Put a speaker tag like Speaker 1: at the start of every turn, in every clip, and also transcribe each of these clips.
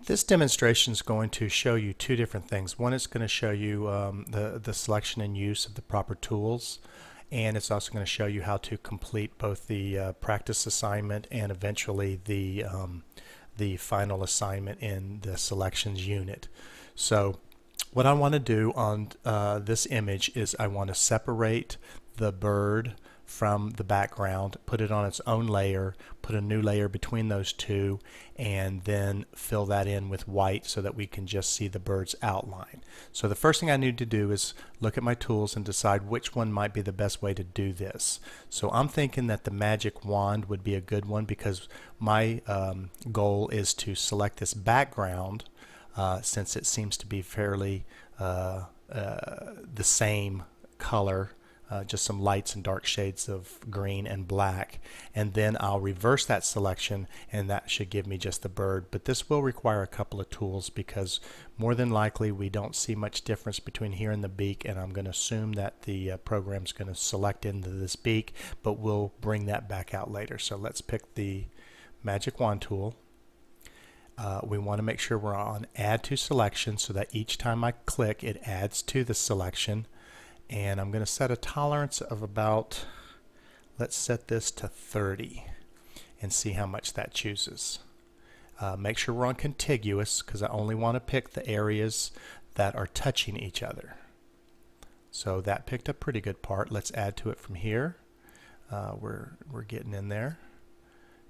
Speaker 1: This demonstration is going to show you two different things. One is going to show you the selection and use of the proper tools, and it's also going to show you how to complete both the practice assignment and eventually the final assignment in the selections unit. So what I want to do on this image is I want to separate the bird from the background, put it on its own layer, put a new layer between those two, and then fill that in with white so that we can just see the bird's outline. So the first thing I need to do is look at my tools and decide which one might be the best way to do this. So I'm thinking that the magic wand would be a good one because my goal is to select this background since it seems to be fairly the same color. Just some lights and dark shades of green and black, and then I'll reverse that selection and that should give me just the bird. But this will require a couple of tools because more than likely we don't see much difference between here and the beak, and I'm going to assume that the program's going to select into this beak, but we'll bring that back out later. So let's pick the magic wand tool. We want to make sure we're on add to selection so that each time I click it adds to the selection. And I'm going to set a tolerance of about, let's set this to 30 and see how much that chooses. Make sure we're on contiguous because I only want to pick the areas that are touching each other. So that picked a pretty good part. Let's add to it from here. We're getting in there.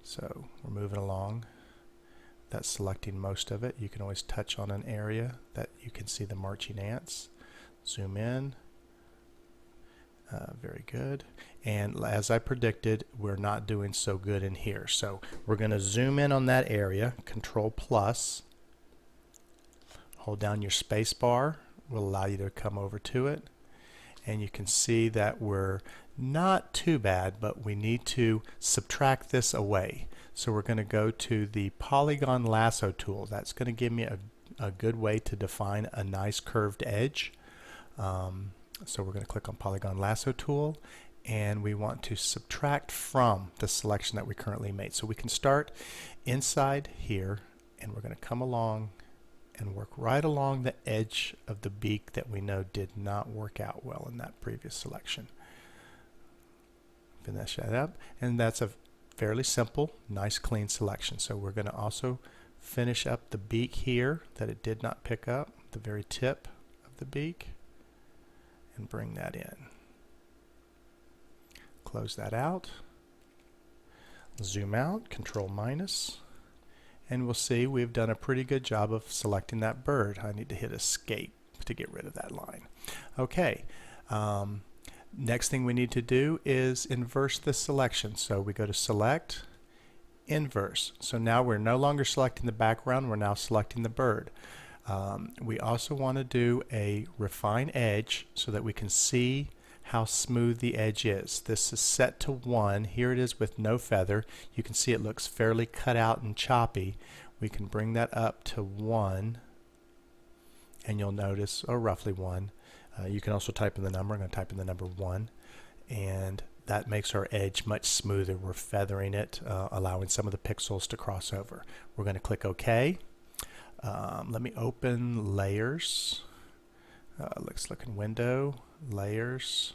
Speaker 1: So we're moving along. That's selecting most of it. You can always touch on an area that you can see the marching ants. Zoom in. Very good. And as I predicted, we're not doing so good in here. So we're going to zoom in on that area. Control plus. Hold down your space bar. Will allow you to come over to it. And you can see that we're not too bad, but we need to subtract this away. So we're going to go to the polygon lasso tool. That's going to give me a good way to define a nice curved edge. So we're going to click on Polygon Lasso tool, and we want to subtract from the selection that we currently made. So we can start inside here, and we're going to come along and work right along the edge of the beak that we know did not work out well in that previous selection. Finish that up, and that's a fairly simple, nice, clean selection. So we're going to also finish up the beak here that it did not pick up, the very tip of the beak. And bring that in. Close that out. Zoom out, Control minus, and we'll see we've done a pretty good job of selecting that bird. I need to hit escape to get rid of that line. Okay. Next thing we need to do is inverse the selection. So we go to select, inverse. So now we're no longer selecting the background, we're now selecting the bird. We also want to do a refine edge so that we can see how smooth the edge is. This is set to 1. Here it is with no feather. You can see it looks fairly cut out and choppy. We can bring that up to 1, and you'll notice, or roughly 1. You can also type in the number. I'm going to type in the number 1, and that makes our edge much smoother. We're feathering it, allowing some of the pixels to cross over. We're going to click OK. Let me open layers. Let's look in window, layers.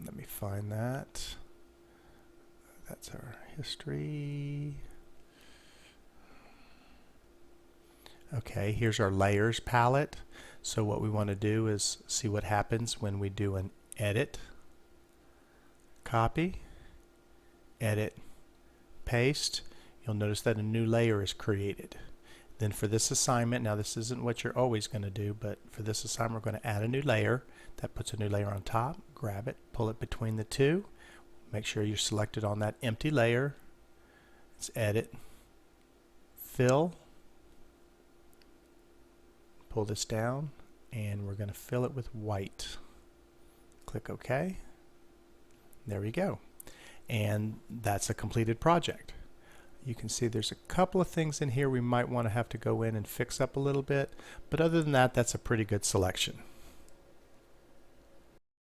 Speaker 1: Let me find that. That's our history. Okay, here's our layers palette. So what we want to do is see what happens when we do an edit, copy, edit, paste. You'll notice that a new layer is created. Then for this assignment, now this isn't what you're always going to do, but for this assignment we're going to add a new layer. That puts a new layer on top. Grab it, pull it between the two. Make sure you're selected on that empty layer. Let's edit, fill, pull this down, and we're going to fill it with white. Click OK. There we go. And that's a completed project. You can see there's a couple of things in here we might want to have to go in and fix up a little bit, but other than that, that's a pretty good selection.